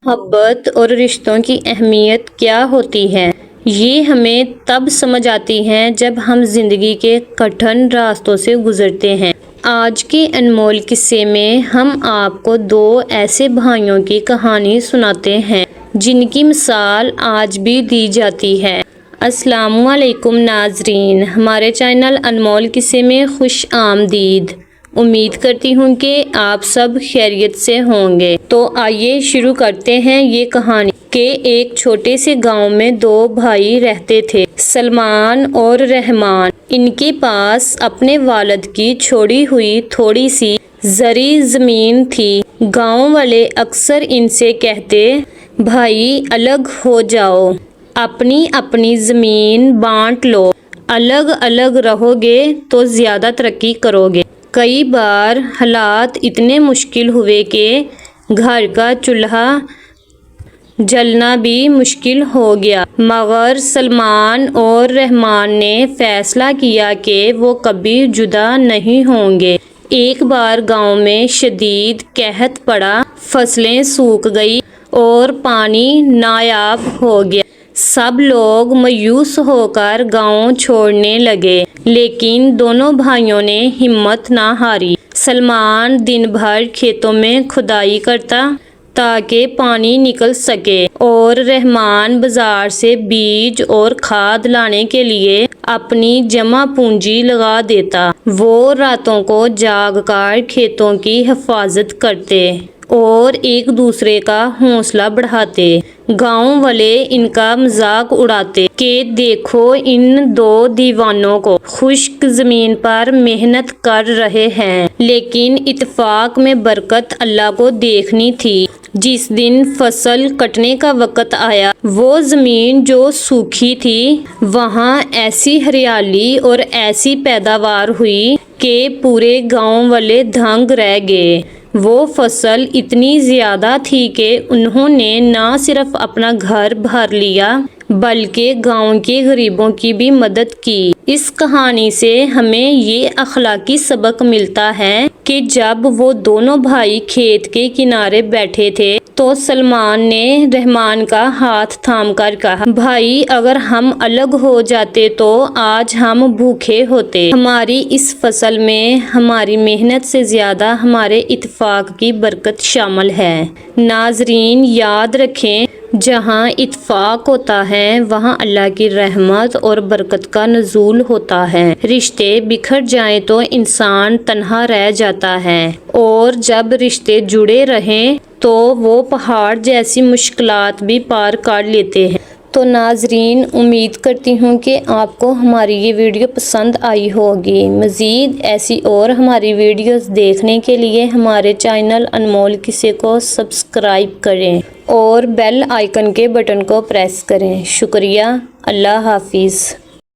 محبت اور رشتوں کی اہمیت کیا ہوتی ہے، یہ ہمیں تب سمجھ آتی ہے جب ہم زندگی کے کٹھن راستوں سے گزرتے ہیں۔ آج کے انمول قصے میں ہم آپ کو دو ایسے بھائیوں کی کہانی سناتے ہیں جن کی مثال آج بھی دی جاتی ہے۔ السلام علیکم ناظرین، ہمارے چینل انمول قصے میں خوش آمدید۔ امید کرتی ہوں کہ آپ سب خیریت سے ہوں گے۔ تو آئیے شروع کرتے ہیں یہ کہانی کہ ایک چھوٹے سے گاؤں میں دو بھائی رہتے تھے، سلمان اور رحمان۔ ان کے پاس اپنے والد کی چھوڑی ہوئی تھوڑی سی زرعی زمین تھی۔ گاؤں والے اکثر ان سے کہتے، بھائی الگ ہو جاؤ، اپنی اپنی زمین بانٹ لو، الگ الگ رہو گے تو زیادہ ترقی کرو گے۔ کئی بار حالات اتنے مشکل ہوئے کہ گھر کا چولہا جلنا بھی مشکل ہو گیا، مگر سلمان اور رحمان نے فیصلہ کیا کہ وہ کبھی جدا نہیں ہوں گے۔ ایک بار گاؤں میں شدید قحط پڑا، فصلیں سوکھ گئیں اور پانی نایاب ہو گیا۔ سب لوگ مایوس ہو کر گاؤں چھوڑنے لگے، لیکن دونوں بھائیوں نے ہمت نہ ہاری۔ سلمان دن بھر کھیتوں میں کھدائی کرتا تاکہ پانی نکل سکے اور رحمان بازار سے بیج اور کھاد لانے کے لیے اپنی جمع پونجی لگا دیتا۔ وہ راتوں کو جاگ کر کھیتوں کی حفاظت کرتے اور ایک دوسرے کا حوصلہ بڑھاتے۔ گاؤں والے ان کا مذاق اڑاتے کہ دیکھو ان دو دیوانوں کو، خشک زمین پر محنت کر رہے ہیں، لیکن اتفاق میں برکت اللہ کو دیکھنی تھی۔ جس دن فصل کٹنے کا وقت آیا، وہ زمین جو سوکھی تھی وہاں ایسی ہریالی اور ایسی پیداوار ہوئی کہ پورے گاؤں والے دنگ رہ گئے۔ وہ فصل اتنی زیادہ تھی کہ انہوں نے نہ صرف اپنا گھر بھر لیا بلکہ گاؤں کے غریبوں کی بھی مدد کی۔ اس کہانی سے ہمیں یہ اخلاقی سبق ملتا ہے کہ جب وہ دونوں بھائی کھیت کے کنارے بیٹھے تھے تو سلمان نے رحمان کا ہاتھ تھام کر کہا، بھائی اگر ہم الگ ہو جاتے تو آج ہم بھوکے ہوتے۔ ہماری اس فصل میں ہماری محنت سے زیادہ ہمارے اتفاق کی برکت شامل ہے۔ ناظرین یاد رکھیں، جہاں اتفاق ہوتا ہے وہاں اللہ کی رحمت اور برکت کا نزول ہوتا ہے۔ رشتے بکھر جائیں تو انسان تنہا رہ جاتا ہے، اور جب رشتے جڑے رہیں تو وہ پہاڑ جیسی مشکلات بھی پار کر لیتے ہیں۔ تو ناظرین امید کرتی ہوں کہ آپ کو ہماری یہ ویڈیو پسند آئی ہوگی۔ مزید ایسی اور ہماری ویڈیوز دیکھنے کے لیے ہمارے چینل انمول قصے کو سبسکرائب کریں اور بیل آئیکن کے بٹن کو پریس کریں۔ شکریہ، اللہ حافظ۔